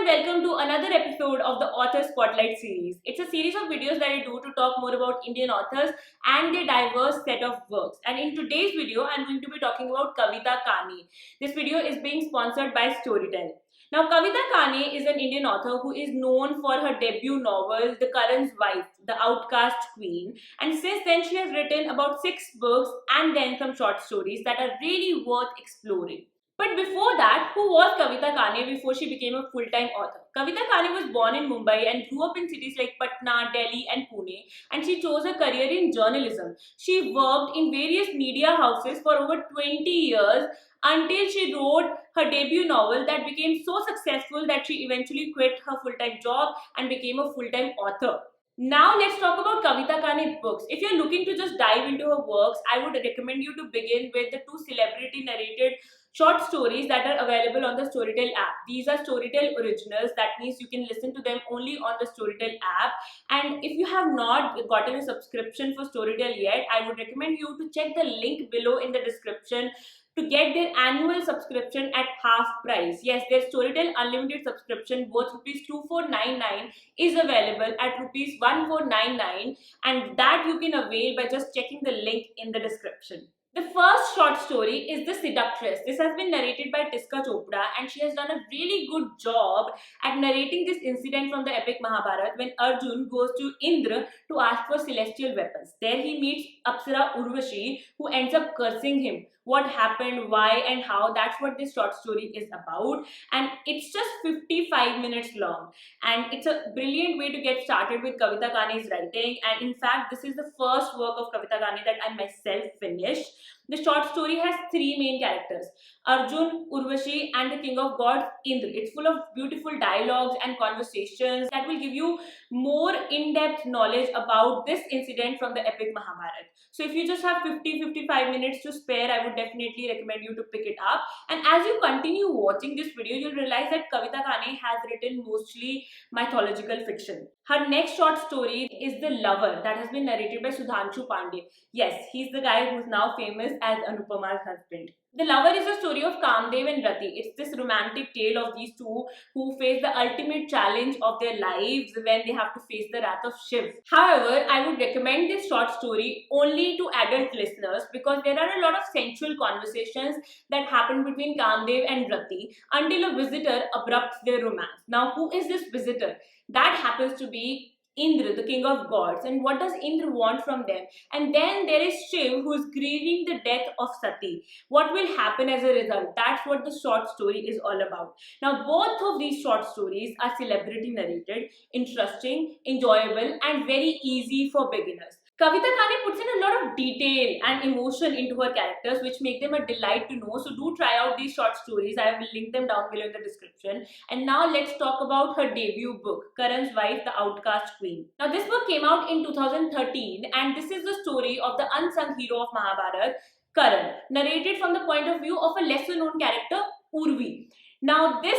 welcome to another episode of the Author Spotlight series. It's a series of videos that I do to talk more about Indian authors and their diverse set of works. And in today's video, I'm going to be talking about Kavita Kane. This video is being sponsored by Storytel. Now, Kavita Kane is an Indian author who is known for her debut novel, The Karan's Wife, The Outcast Queen. And since then, she has written about 6 books and then some short stories that are really worth exploring. But before that, who was Kavita Kane before she became a full-time author? Kavita Kane was born in Mumbai and grew up in cities like Patna, Delhi and Pune, and she chose a career in journalism. She worked in various media houses for over 20 years until she wrote her debut novel that became so successful that she eventually quit her full-time job and became a full-time author. Now let's talk about Kavita Kane's books. If you're looking to just dive into her works, I would recommend you to begin with the 2 celebrity narrated short stories that are available on the Storytel app. These are Storytel originals. That means you can listen to them only on the Storytel app. And if you have not gotten a subscription for Storytel yet, I would recommend you to check the link below in the description to get their annual subscription at half price. Yes, their Storytel Unlimited subscription worth rupees 2499 is available at rupees 1499, and that you can avail by just checking the link in the description. The first short story is The Seductress. This has been narrated by Tiska Chopra, and she has done a really good job at narrating this incident from the epic Mahabharata when Arjun goes to Indra to ask for celestial weapons. There he meets Apsara Urvashi, who ends up cursing him. What happened, why and how, that's what this short story is about, and it's just 55 minutes long, and it's a brilliant way to get started with Kavita Kane's writing. And in fact, this is the first work of Kavita Kane that I myself finished. The short story has 3 main characters: Arjun, Urvashi and the king of gods, Indra. It's full of beautiful dialogues and conversations that will give you more in-depth knowledge about this incident from the epic Mahabharata. So if you just have 50-55 minutes to spare, I would definitely recommend you to pick it up. And as you continue watching this video, you'll realize that Kavita Kane has written mostly mythological fiction. Her next short story is The Lover, that has been narrated by Sudhanshu Pandey. Yes, he's the guy who's now famous as Anupama's husband. The Lover is a story of Kamdev and Rati. It's this romantic tale of these two who face the ultimate challenge of their lives when they have to face the wrath of Shiv. However, I would recommend this short story only to adult listeners because there are a lot of sensual conversations that happen between Kamdev and Rati until a visitor abrupts their romance. Now, who is this visitor? That happens to be Indra, the king of gods. And what does Indra want from them? And then there is Shiv, who is grieving the death of Sati. What will happen as a result? That's what the short story is all about. Now, both of these short stories are celebrity narrated, interesting, enjoyable, and very easy for beginners. Kavita Kane puts in a lot of detail and emotion into her characters, which make them a delight to know. So do try out these short stories. I will link them down below in the description. And now let's talk about her debut book, Karan's Wife, The Outcast Queen. Now this book came out in 2013, and this is the story of the unsung hero of Mahabharata, Karan, narrated from the point of view of a lesser known character, Urvi. Now this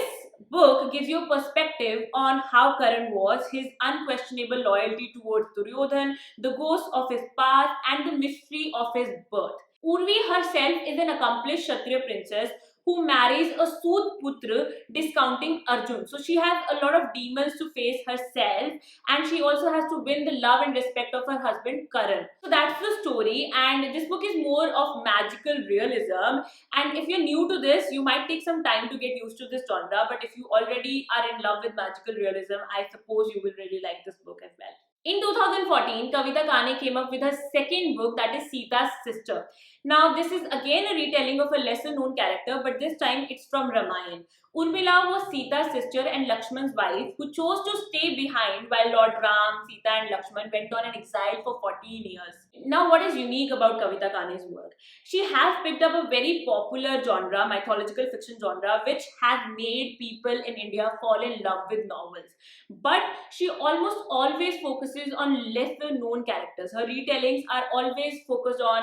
book gives you a perspective on how Karan was, his unquestionable loyalty towards Duryodhan, the ghost of his past and the mystery of his birth. Urvi herself is an accomplished Kshatriya princess who marries a Sud Putra, discounting Arjun. So she has a lot of demons to face herself, and she also has to win the love and respect of her husband Karan. So that's the story, and this book is more of magical realism. And if you're new to this, you might take some time to get used to this genre, but if you already are in love with magical realism, I suppose you will really like this book as well. In 2014, Kavita Kane came up with her second book, that is Sita's Sister. Now, this is again a retelling of a lesser known character, but this time it's from Ramayana. Urmila was Sita's sister and Lakshman's wife who chose to stay behind while Lord Ram, Sita and Lakshman went on an exile for 14 years. Now, what is unique about Kavita Kane's work? She has picked up a very popular genre, mythological fiction genre, which has made people in India fall in love with novels. But she almost always focuses on lesser known characters. Her retellings are always focused on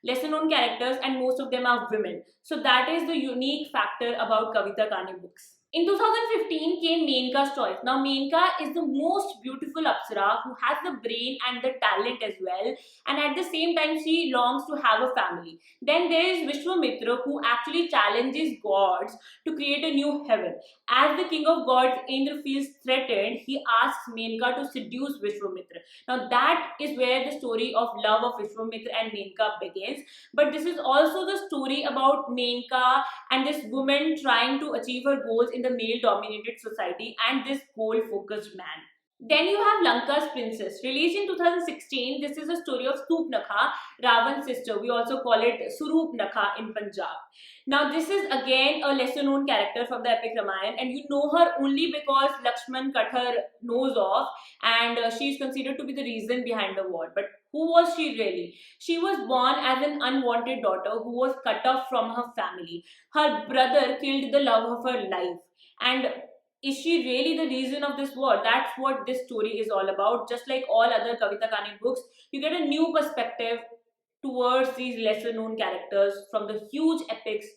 lesser known characters, and most of them are women. So that is the unique factor about Kavita Kane books. In 2015 came Menka's Choice. Now Menka is the most beautiful Apsara who has the brain and the talent as well, and at the same time she longs to have a family. Then there is Vishwamitra who actually challenges gods to create a new heaven. As the king of gods, Indra feels threatened. He asks Menka to seduce Vishwamitra. Now that is where the story of love of Vishwamitra and Menka begins. But this is also the story about Menka and this woman trying to achieve her goals in the male dominated society and this goal focused man. Then you have Lanka's Princess. Released in 2016, this is a story of Surpnakha, Ravan's sister. We also call it Surupnakha in Punjab. Now, this is again a lesser known character from the epic Ramayana, and you know her only because Lakshman cut her nose off, and she is considered to be the reason behind the war. But who was she really? She was born as an unwanted daughter who was cut off from her family. Her brother killed the love of her life. And is she really the reason of this war? That's what this story is all about. Just like all other Kavita Kane books, you get a new perspective towards these lesser known characters from the huge epics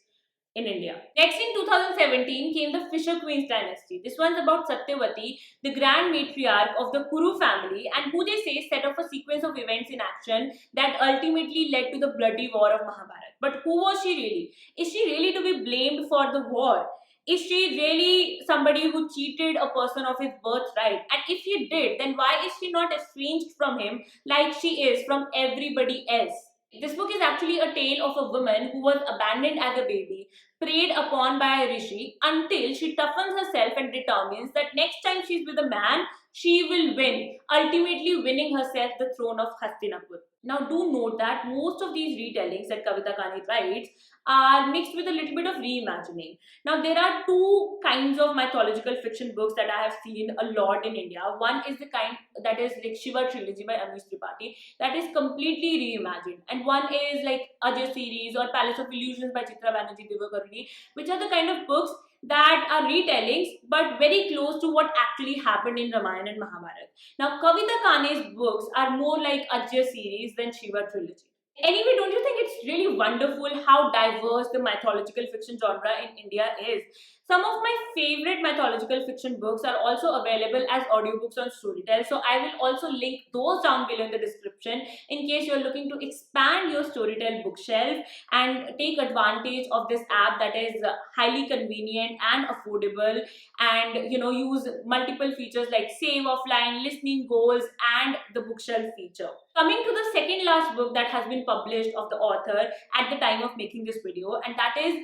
in India. Next in 2017 came the Fisher Queens dynasty. This one's about Satyavati, the grand matriarch of the Kuru family, and who they say set off a sequence of events in action that ultimately led to the bloody war of Mahabharata. But who was she really? Is she really to be blamed for the war? Is she really somebody who cheated a person of his birthright? And if she did, then why is she not estranged from him like she is from everybody else? This book is actually a tale of a woman who was abandoned as a baby, preyed upon by a rishi, until she toughens herself and determines that next time she's with a man, she will win, ultimately winning herself the throne of Hastinapur. Now, do note that most of these retellings that Kavita Kane writes are mixed with a little bit of reimagining. Now, there are two kinds of mythological fiction books that I have seen a lot in India. One is the kind that is like Shiva Trilogy by Amish Tripathi, that is completely reimagined, and one is like Ajay series or Palace of Illusions by Chitra Banerjee Divakaruni, which are the kind of books that are retellings but very close to what actually happened in Ramayana and Mahabharata. Now, Kavita Kane's books are more like Ajay series than Shiva Trilogy. Anyway, don't you think it's really wonderful how diverse the mythological fiction genre in India is? Some of my favorite mythological fiction books are also available as audiobooks on Storytel. So I will also link those down below in the description in case you're looking to expand your Storytel bookshelf and take advantage of this app that is highly convenient and affordable, and use multiple features like save offline, listening goals, and the bookshelf feature. Coming to the second last book that has been published of the author at the time of making this video, and that is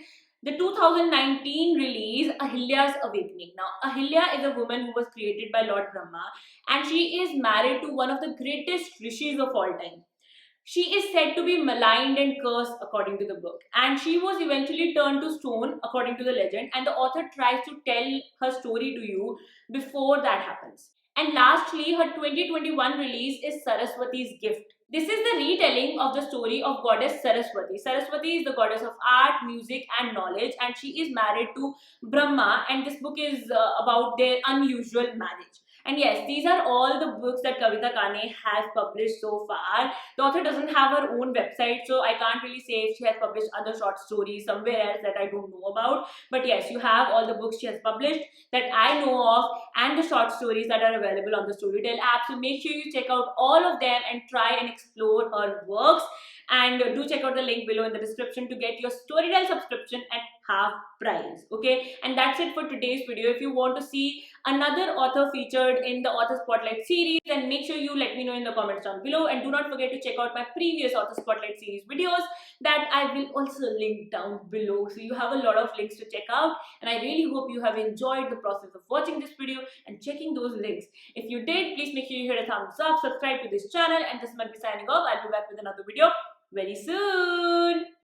the 2019 release Ahilya's Awakening. Now, Ahilya is a woman who was created by Lord Brahma, and she is married to one of the greatest rishis of all time. She is said to be maligned and cursed according to the book, and she was eventually turned to stone according to the legend, and the author tries to tell her story to you before that happens. And lastly, her 2021 release is Saraswati's Gift. This is the retelling of the story of goddess Saraswati. Saraswati is the goddess of art, music, and knowledge, and she is married to Brahma, and this book is about their unusual marriage. And yes, these are all the books that Kavita Kane has published so far. The author doesn't have her own website, so I can't really say if she has published other short stories somewhere else that I don't know about. But yes, you have all the books she has published that I know of, and the short stories that are available on the Storytel app. So make sure you check out all of them and try and explore her works. And do check out the link below in the description to get your Storytel subscription at half price. Okay, and that's it for today's video. If you want to see another author featured in the Author Spotlight series, then make sure you let me know in the comments down below, and do not forget to check out my previous Author Spotlight series videos that I will also link down below. So you have a lot of links to check out, and I really hope you have enjoyed the process of watching this video and checking those links. If you did, please make sure you hit a thumbs up, subscribe to this channel, and this is Manvi signing off. I'll be back with another video very soon.